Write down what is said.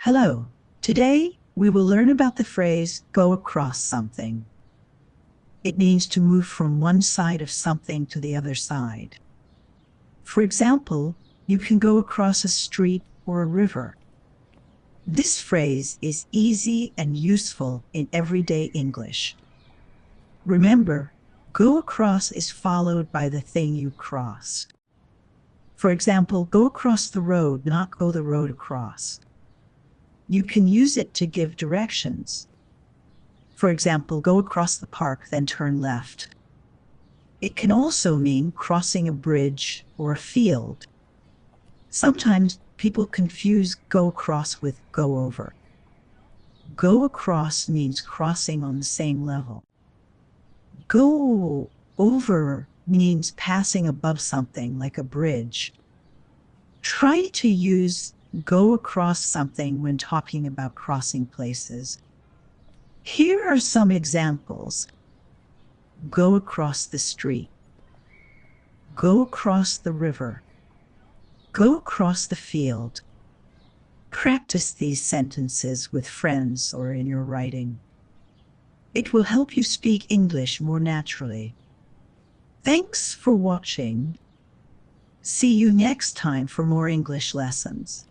Hello. Today, we will learn about the phrase go across something. It means to move from one side of something to the other side. For example, you can go across a street or a river. This phrase is easy and useful in everyday English. Remember, go across is followed by the thing you cross. For example, go across the road, not go the road across. You can use it to give directions. For example, go across the park, then turn left. It can also mean crossing a bridge or a field. Sometimes people confuse go across with go over. Go across means crossing on the same level. Go over means passing above something like a bridge. Try to use go across something when talking about crossing places. Here are some examples. Go across the street. Go across the river. Go across the field. Practice these sentences with friends or in your writing. It will help you speak English more naturally. Thanks for watching. See you next time for more English lessons.